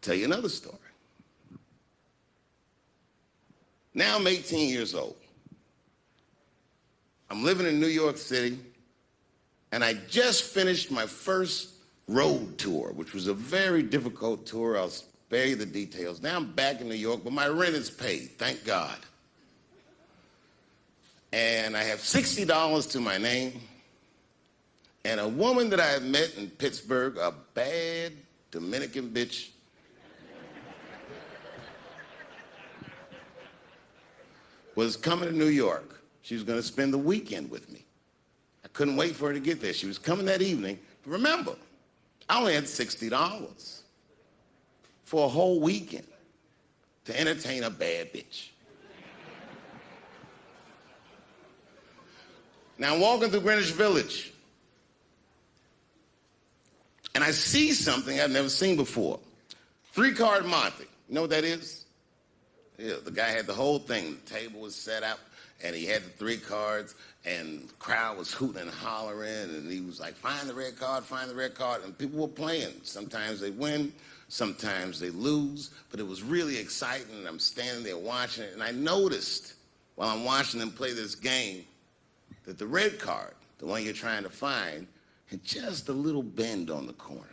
Tell you another story. Now I'm 18 years old. I'm living in New York City, and I just finished my first road tour, which was a very difficult tour. I'll spare you the details. Now I'm back in New York, but my rent is paid, thank God. And I have $60 to my name, and a woman that I had met in Pittsburgh, a bad Dominican bitch, was coming to New York. She was gonna spend the weekend with me. I couldn't wait for her to get there. She was coming that evening. But remember, I only had $60 for a whole weekend to entertain a bad bitch. Now I'm walking through Greenwich Village, and I see something I've never seen before. 3-card Monte. You know what that is? Yeah, the guy had the whole thing. The table was set up, and he had the 3 cards, and the crowd was hooting and hollering, and he was like, find the red card, find the red card, and people were playing. Sometimes they win, sometimes they lose, but it was really exciting, and I'm standing there watching it, and I noticed while I'm watching them play this game that the red card, the one you're trying to find, had just a little bend on the corner.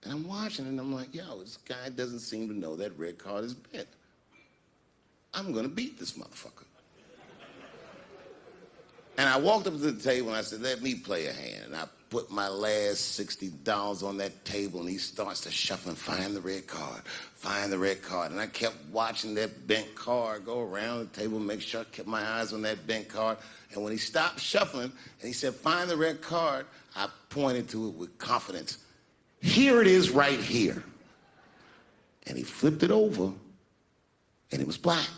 And I'm watching it, and I'm like, yo, this guy doesn't seem to know that red card is bent. I'm gonna beat this motherfucker. And I walked up to the table, and I said, let me play a hand. And I put my last $60 on that table, and he starts to shuffle and find the red card, find the red card. And I kept watching that bent card go around the table, make sure I kept my eyes on that bent card. And when he stopped shuffling, and he said, find the red card, I pointed to it with confidence. Here it is right here. And he flipped it over, and it was black.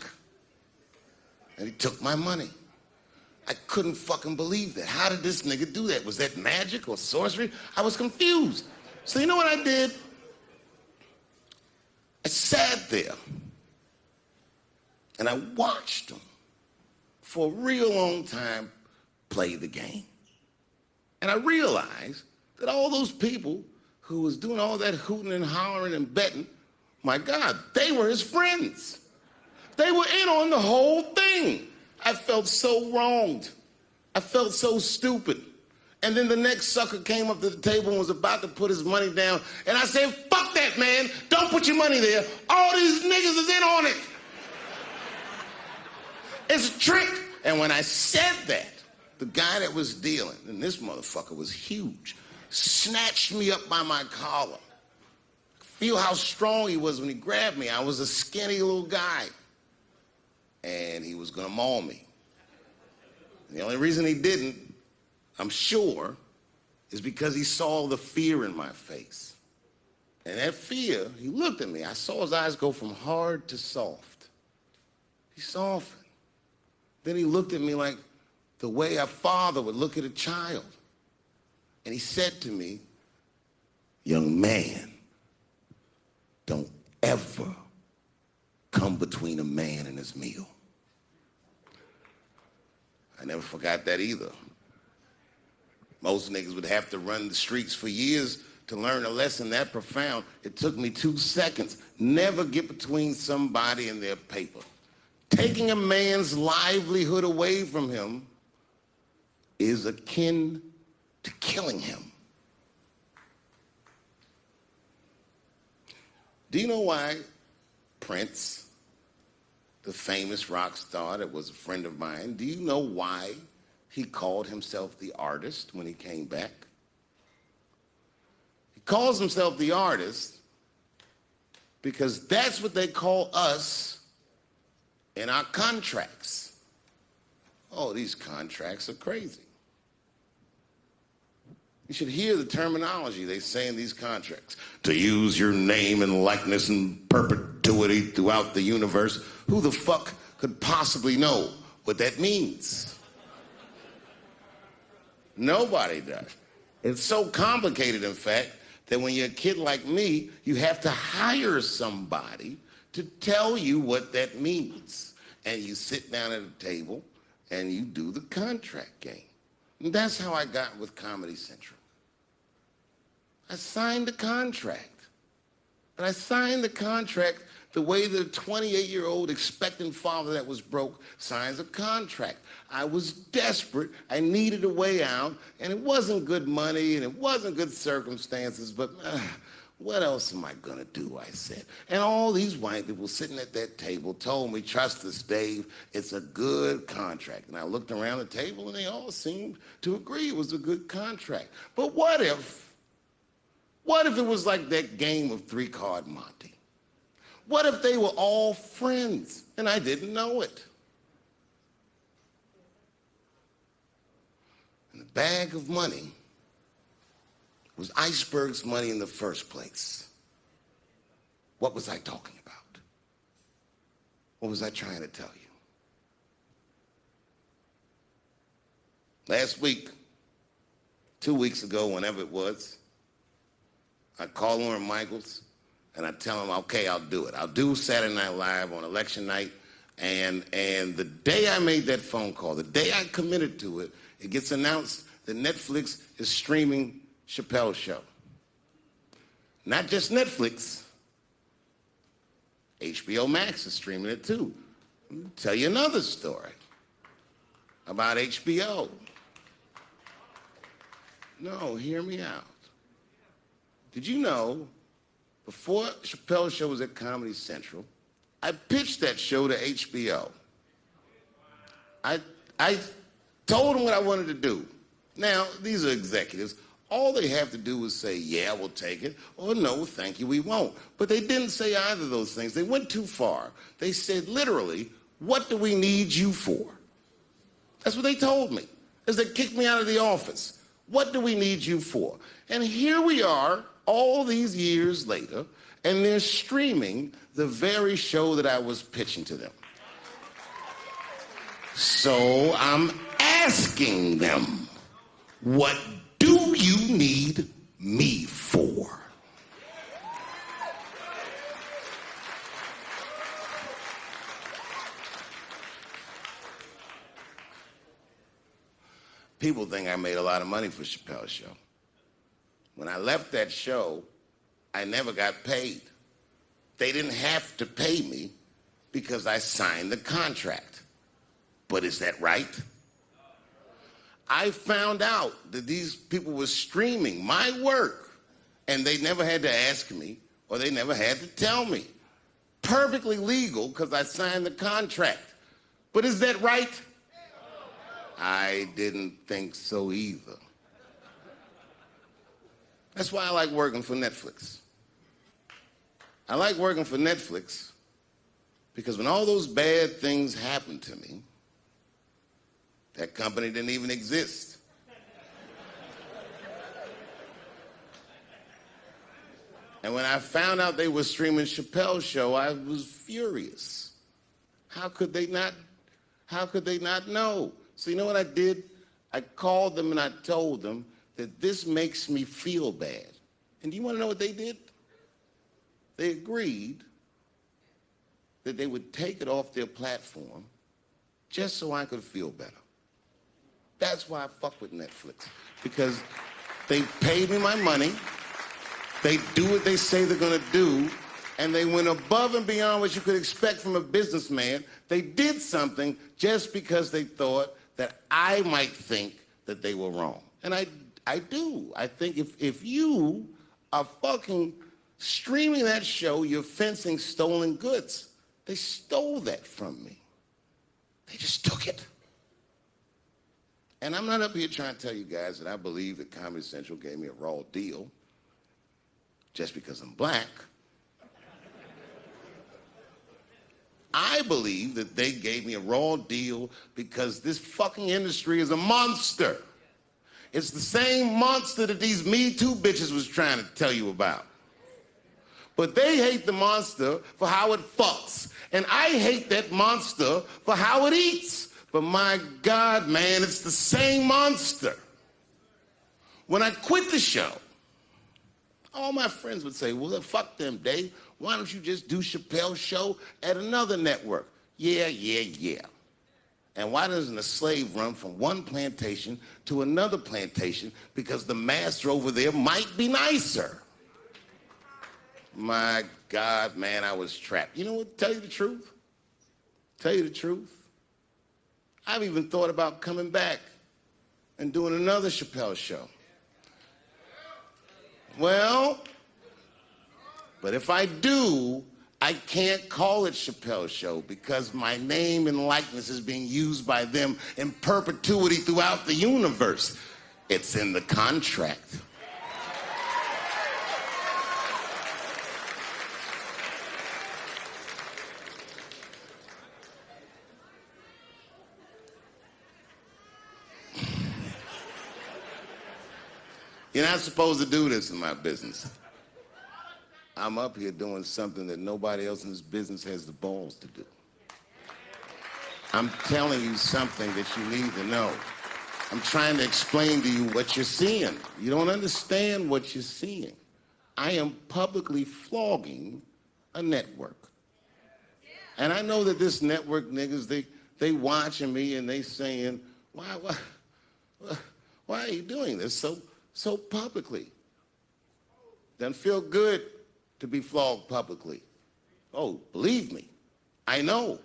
And he took my money. I couldn't fucking believe that. How did this nigga do that? Was that magic or sorcery? I was confused. So you know what I did? I sat there and I watched him for a real long time play the game. And I realized that all those people who was doing all that hooting and hollering and betting, my God, they were his friends. They were in on the whole thing. I felt so wronged. I felt so stupid. And then the next sucker came up to the table and was about to put his money down. And I said, fuck that, man. Don't put your money there. All these niggas is in on it. It's a trick. And when I said that, the guy that was dealing, and this motherfucker was huge, snatched me up by my collar. Feel how strong he was when he grabbed me. I was a skinny little guy. And he was gonna maul me. The only reason he didn't, I'm sure, is because he saw the fear in my face. And that fear, he looked at me. I saw his eyes go from hard to soft. He softened. Then he looked at me like the way a father would look at a child. And he said to me, young man, don't ever come between a man and his meal. I never forgot that either. Most niggas would have to run the streets for years to learn a lesson that profound. It took me 2 seconds. Never get between somebody and their paper. Taking a man's livelihood away from him is akin to killing him. Do you know why Prince, the famous rock star that was a friend of mine, do you know why he called himself the artist when he came back? He calls himself the artist because that's what they call us in our contracts. Oh, these contracts are crazy. You should hear the terminology they say in these contracts. To use your name and likeness in perpetuity throughout the universe. Who the fuck could possibly know what that means? Nobody does. It's so complicated, in fact, that when you're a kid like me, you have to hire somebody to tell you what that means. And you sit down at a table and you do the contract game. And that's how I got with Comedy Central. I signed a contract. And I signed the contract the way that a 28-year-old expectant father that was broke signs a contract. I was desperate. I needed a way out, and it wasn't good money, and it wasn't good circumstances, but what else am I going to do, I said. And all these white people sitting at that table told me, trust us, Dave, it's a good contract. And I looked around the table, and they all seemed to agree it was a good contract. But what if it was like that game of three-card Monte? What if they were all friends and I didn't know it? And the bag of money was Iceberg's money in the first place. What was I talking about? What was I trying to tell you? Last week, 2 weeks ago, whenever it was, I called Lauren Michaels, and I tell him, okay, I'll do it. I'll do Saturday Night Live on election night. And the day I made that phone call, the day I committed to it, it gets announced that Netflix is streaming Chappelle's show. Not just Netflix. HBO Max is streaming it too. I'll tell you another story about HBO. No, hear me out. Did you know, before Chappelle's show was at Comedy Central, I pitched that show to HBO. I told them what I wanted to do. Now, these are executives. All they have to do is say, yeah, we'll take it, or no, thank you, we won't. But they didn't say either of those things. They went too far. They said, literally, what do we need you for? That's what they told me, as they kicked me out of the office. What do we need you for? And here we are, all these years later, and they're streaming the very show that I was pitching to them. So I'm asking them, what do you need me for? People think I made a lot of money for Chappelle's show. When I left that show, I never got paid. They didn't have to pay me because I signed the contract. But is that right? I found out that these people were streaming my work, and they never had to ask me, or they never had to tell me. Perfectly legal because I signed the contract. But is that right? I didn't think so either. That's why I like working for Netflix. I like working for Netflix because when all those bad things happened to me, that company didn't even exist. And when I found out they were streaming Chappelle's show, I was furious. How could they not know? So you know what I did? I called them and I told them that this makes me feel bad. And do you want to know what they did? They agreed that they would take it off their platform just so I could feel better. That's why I fuck with Netflix, because they paid me my money, they do what they say they're gonna do, and they went above and beyond what you could expect from a businessman. They did something just because they thought that I might think that they were wrong. And I do. I think if you are fucking streaming that show, you're fencing stolen goods. They stole that from me. They just took it. And I'm not up here trying to tell you guys that I believe that Comedy Central gave me a raw deal just because I'm black. I believe that they gave me a raw deal because this fucking industry is a monster. It's the same monster that these Me Too bitches was trying to tell you about. But they hate the monster for how it fucks. And I hate that monster for how it eats. But my God, man, it's the same monster. When I quit the show, all my friends would say, well, fuck them, Dave. Why don't you just do Chappelle's show at another network? Yeah. And why doesn't a slave run from one plantation to another plantation because the master over there might be nicer? My God, man, I was trapped. You know what? Tell you the truth. I've even thought about coming back and doing another Chappelle show. Well, but if I do, I can't call it Chappelle Show because my name and likeness is being used by them in perpetuity throughout the universe. It's in the contract. You're not supposed to do this in my business. I'm up here doing something that nobody else in this business has the balls to do. I'm telling you something that you need to know. I'm trying to explain to you what you're seeing. You don't understand what you're seeing. I am publicly flogging a network. And I know that this network niggas, they watching me and they saying, why are you doing this so publicly? Doesn't feel good to be flogged publicly. Oh, believe me, I know.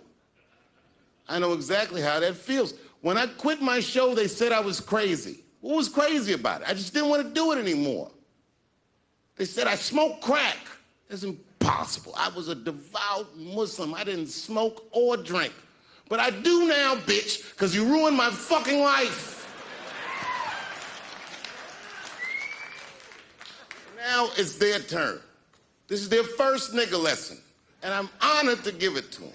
I know exactly how that feels. When I quit my show, they said I was crazy. What was crazy about it? I just didn't want to do it anymore. They said I smoked crack. That's impossible. I was a devout Muslim. I didn't smoke or drink. But I do now, bitch, because you ruined my fucking life. Now it's their turn. This is their first nigga lesson, and I'm honored to give it to them.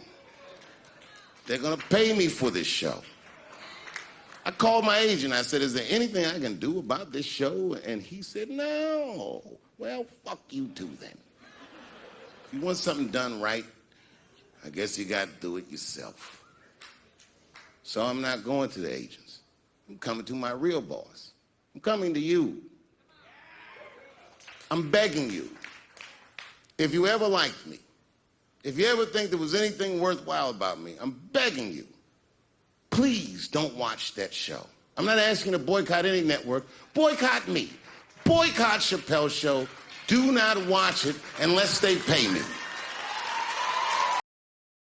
They're gonna pay me for this show. I called my agent. I said, is there anything I can do about this show? And he said, no. Well, fuck you too then. If you want something done right, I guess you gotta do it yourself. So I'm not going to the agents. I'm coming to my real boss. I'm coming to you. I'm begging you. If you ever liked me, if you ever think there was anything worthwhile about me, I'm begging you, please don't watch that show. I'm not asking you to boycott any network. Boycott me. Boycott Chappelle Show. Do not watch it unless they pay me.